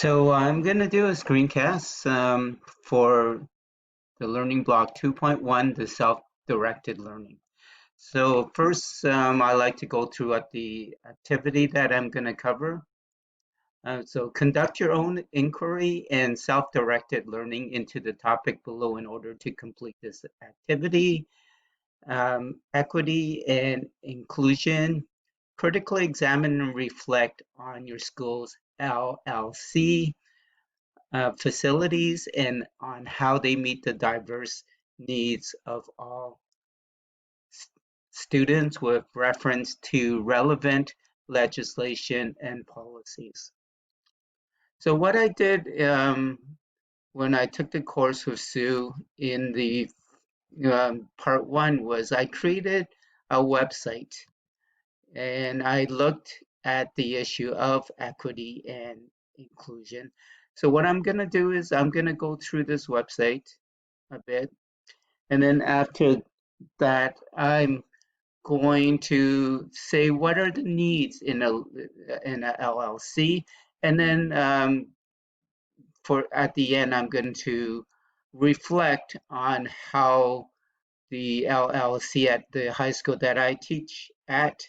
So I'm going to do a screencast for the Learning Block 2.1, the self-directed learning. So first, I like to go through what the activity that I'm going to cover. So conduct your own inquiry and self-directed learning into the topic below in order to complete this activity. Equity and inclusion. Critically examine and reflect on your school's LLC facilities and on how they meet the diverse needs of all students with reference to relevant legislation and policies. So what I did when I took the course with Sue in the part one was I created a website and I looked at the issue of equity and inclusion. So what I'm going to do is I'm going to go through this website a bit, and then after that, I'm going to say what are the needs in a LLC, and then for at the end, I'm going to reflect on how the LLC at the high school that I teach at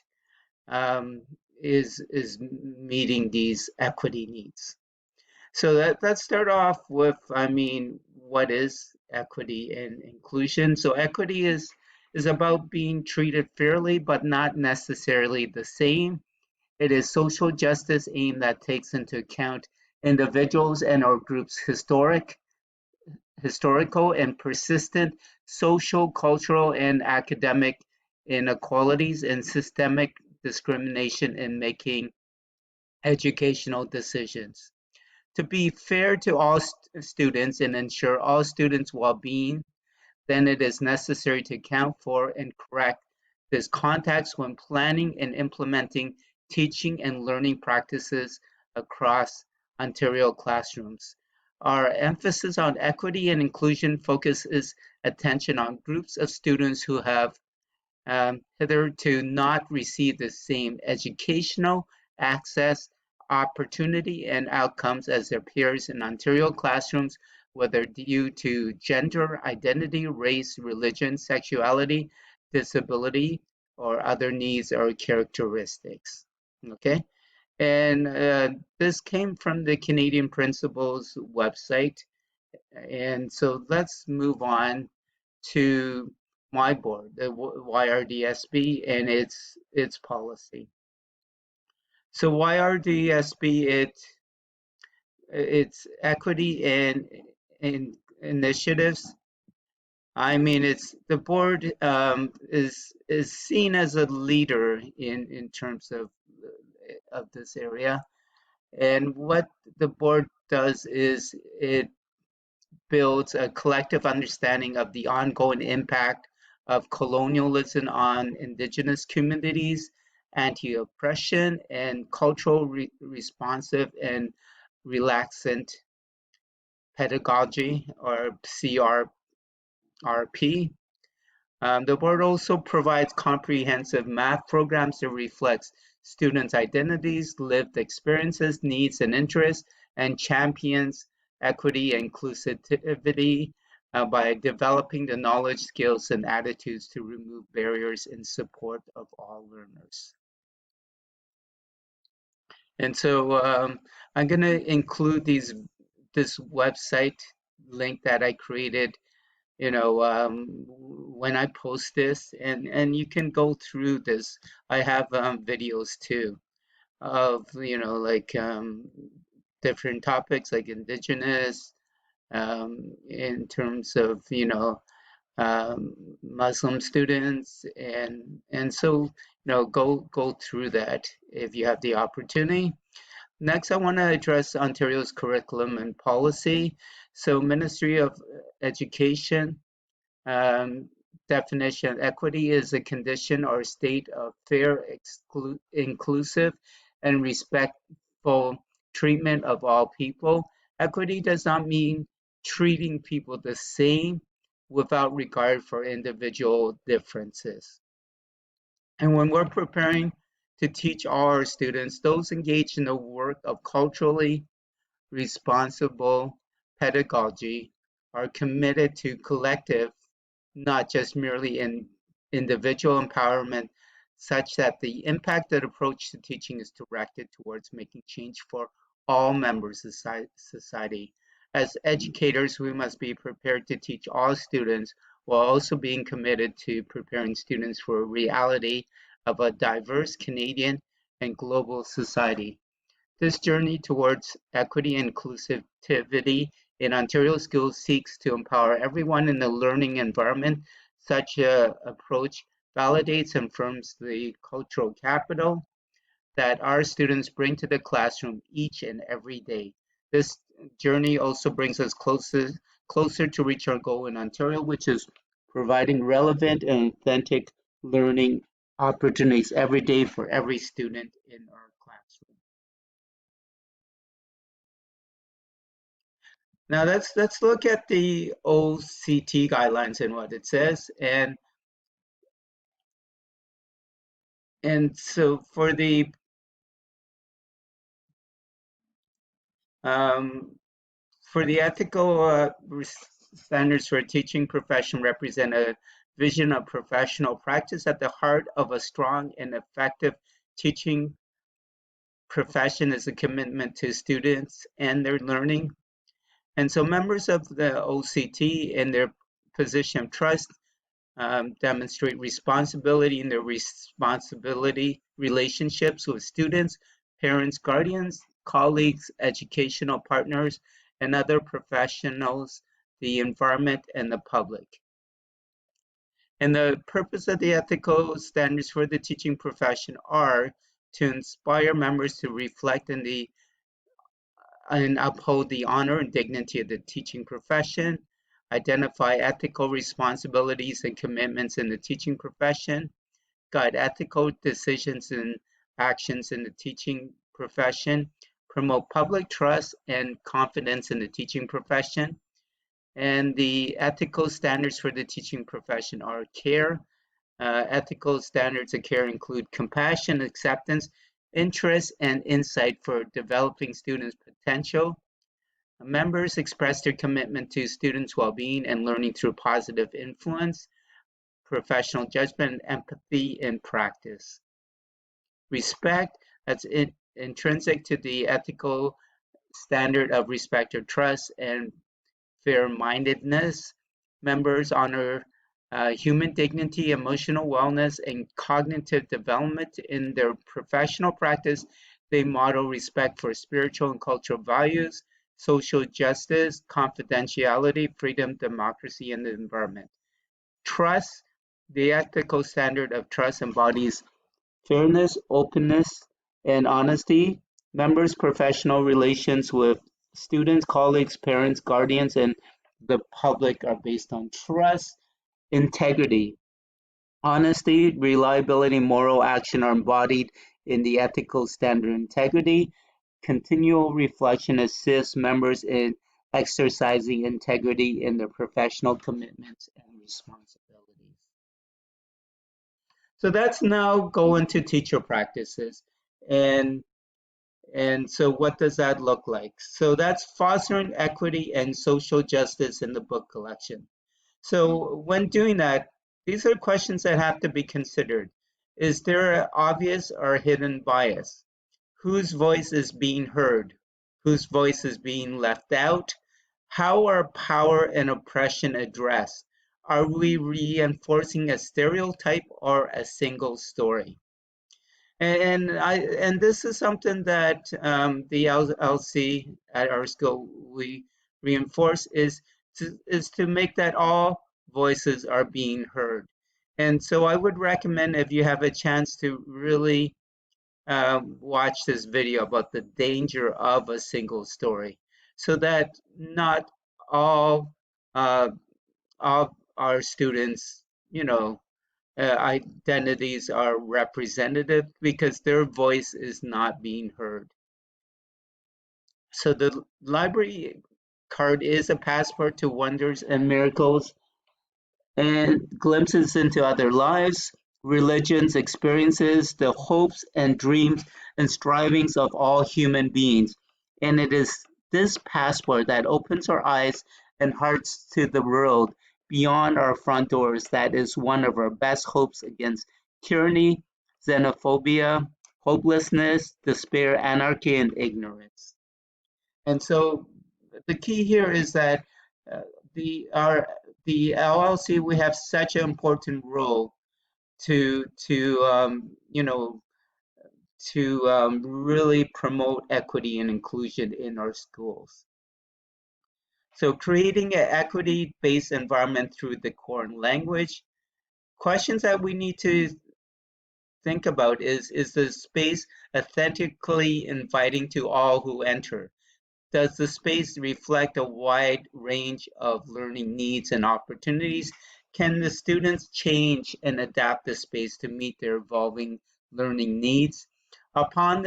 um, is meeting these equity needs. So let's start off with, I mean, what is equity and inclusion? So equity is about being treated fairly, but not necessarily the same. It is social justice aim that takes into account individuals and or groups' historical and persistent social, cultural, and academic inequalities and systemic discrimination in making educational decisions. To be fair to all students and ensure all students' well-being, then it is necessary to account for and correct this context when planning and implementing teaching and learning practices across Ontario classrooms. Our emphasis on equity and inclusion focuses attention on groups of students who have hitherto not received the same educational access, opportunity, and outcomes as their peers in Ontario classrooms, whether due to gender identity, race, religion, sexuality, disability, or other needs or characteristics. Okay, and this came from the Canadian Principles website. And so let's move on to my board, the YRDSB, and its policy. So YRDSB, it's equity and initiatives. I mean, it's the board is seen as a leader in terms of this area. And what the board does is it builds a collective understanding of the ongoing impact of colonialism on Indigenous communities, anti-oppression, and cultural responsive and relaxant pedagogy, or CRP. The board also provides comprehensive math programs that reflects students' identities, lived experiences, needs, and interests, and champions equity and inclusivity by developing the knowledge, skills, and attitudes to remove barriers in support of all learners. And so I'm going to include this website link that I created, when I post this, and you can go through this. I have videos too of, like different topics like Indigenous, in terms of, Muslim students, and so, go through that if you have the opportunity. Next, I want to address Ontario's curriculum and policy. So Ministry of Education um, definition: equity is a condition or state of fair, inclusive, and respectful treatment of all people. Equity does not mean treating people the same without regard for individual differences. And when we're preparing to teach all our students, those engaged in the work of culturally responsible pedagogy are committed to collective, not just merely in individual empowerment, such that the impacted approach to teaching is directed towards making change for all members of society. As educators, we must be prepared to teach all students while also being committed to preparing students for a reality of a diverse Canadian and global society. This journey towards equity and inclusivity in Ontario schools seeks to empower everyone in the learning environment. Such an approach validates and affirms the cultural capital that our students bring to the classroom each and every day. This journey also brings us closer to reach our goal in Ontario, which is providing relevant and authentic learning opportunities every day for every student in our classroom. Now let's look at the OCT guidelines and what it says. And so um, for the ethical standards for a teaching profession represent a vision of professional practice at the heart of a strong and effective teaching profession is a commitment to students and their learning. And so members of the OCT in their position of trust demonstrate responsibility in their responsibility relationships with students, parents, guardians, colleagues, educational partners, and other professionals, the environment, and the public. And the purpose of the ethical standards for the teaching profession are to inspire members to reflect and uphold the honor and dignity of the teaching profession, identify ethical responsibilities and commitments in the teaching profession, guide ethical decisions and actions in the teaching profession, promote public trust and confidence in the teaching profession. And the ethical standards for the teaching profession are care. Ethical standards of care include compassion, acceptance, interest, and insight for developing students' potential. Members express their commitment to students' well-being and learning through positive influence, professional judgment, and empathy in practice. Respect, that's intrinsic to the ethical standard of respect or trust and fair-mindedness. Members honor human dignity, emotional wellness, and cognitive development in their professional practice. They model respect for spiritual and cultural values, social justice, confidentiality, freedom, democracy, and the environment. Trust, the ethical standard of trust embodies fairness, openness, and honesty. Members' professional relations with students, colleagues, parents, guardians, and the public are based on trust. Integrity, honesty, reliability, moral action are embodied in the ethical standard. Integrity, continual reflection assists members in exercising integrity in their professional commitments and responsibilities. So that's now going to teacher practices. And so what does that look like? So that's fostering equity and social justice in the book collection. So when doing that, these are questions that have to be considered. Is there an obvious or hidden bias? Whose voice is being heard? Whose voice is being left out? How are power and oppression addressed? Are we reinforcing a stereotype or a single story? And this is something that the LC at our school we reinforce is to make that all voices are being heard. And so I would recommend if you have a chance to really watch this video about the danger of a single story, so that not all of our students, identities are representative because their voice is not being heard. So the library card is a passport to wonders and miracles and glimpses into other lives, religions, experiences, the hopes and dreams and strivings of all human beings. And it is this passport that opens our eyes and hearts to the world beyond our front doors that is one of our best hopes against tyranny, xenophobia, hopelessness, despair, anarchy, and ignorance. And so the key here is that uh, the LLC, we have such an important role to really promote equity and inclusion in our schools. So creating an equity-based environment through the core and language. Questions that we need to think about is the space authentically inviting to all who enter? Does the space reflect a wide range of learning needs and opportunities? Can the students change and adapt the space to meet their evolving learning needs? Upon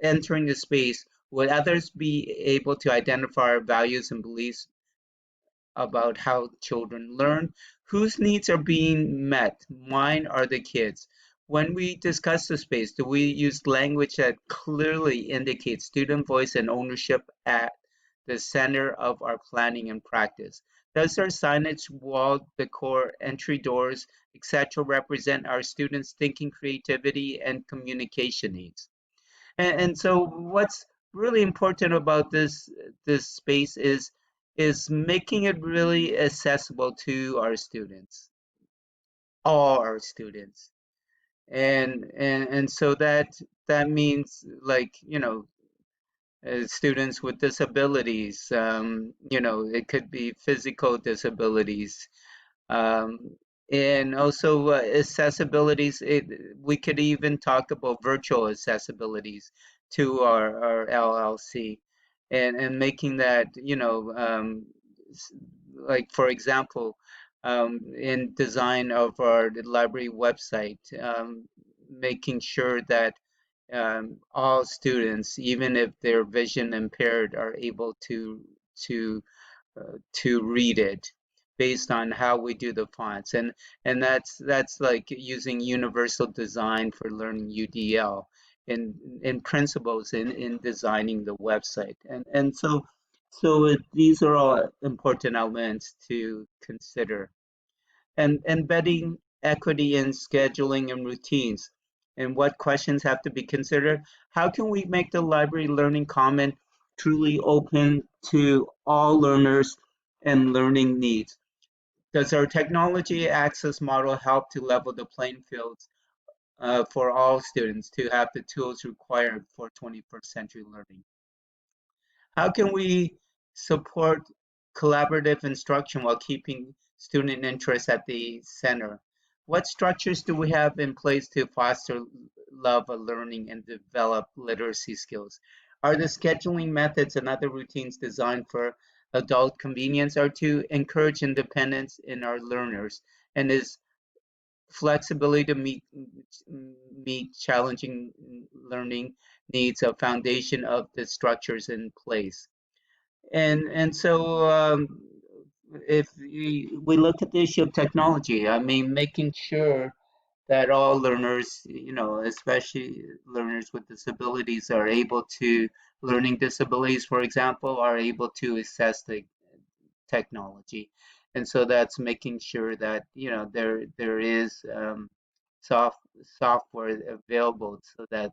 entering the space, would others be able to identify our values and beliefs about how children learn? Whose needs are being met? Mine or the kids? When we discuss the space, do we use language that clearly indicates student voice and ownership at the center of our planning and practice? Does our signage, wall decor, entry doors, etc., represent our students' thinking, creativity, and communication needs? And so what's really important about this space is making it really accessible to our students, all our students. And so that means, like, students with disabilities, it could be physical disabilities, um, and also accessibilities. We could even talk about virtual accessibilities to our LLC, and making that, like, for example, in design of our library website, making sure that all students, even if they're vision impaired, are able to to read it based on how we do the fonts. And that's like using universal design for learning UDL in principles in designing the website. And so these are all important elements to consider. And embedding equity in scheduling and routines. And what questions have to be considered? How can we make the library learning common truly open to all learners and learning needs? Does our technology access model help to level the playing fields for all students to have the tools required for 21st century learning? How can we support collaborative instruction while keeping student interest at the center? What structures do we have in place to foster love of learning and develop literacy skills? Are the scheduling methods and other routines designed for adult convenience or to encourage independence in our learners? And is flexibility to meet challenging learning needs a foundation of the structures in place? And so if we look at the issue of technology, I mean, making sure that all learners, especially learners with disabilities, are able to, learning disabilities, for example, are able to access the technology. And so that's making sure that, there is soft software available so that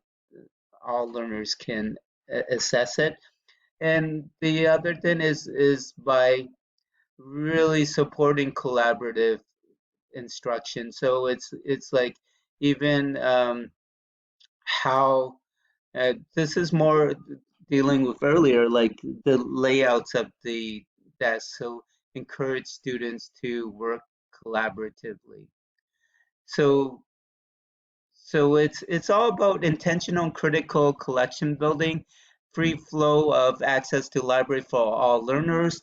all learners can access it. And the other thing is by really supporting collaborative instruction. So it's like, even how this is more dealing with earlier, like the layouts of the desk. So encourage students to work collaboratively. So so it's all about intentional critical collection building, free flow of access to library for all learners,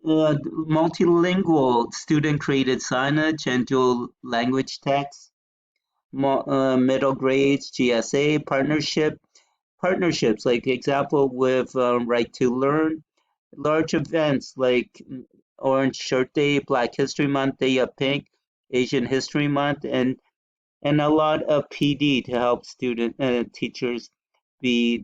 multilingual student-created signage and dual language text, middle grades, GSA partnerships, like example with Right to Learn, large events like Orange Shirt Day, Black History Month, Day of Pink, Asian History Month, and a lot of PD to help student teachers be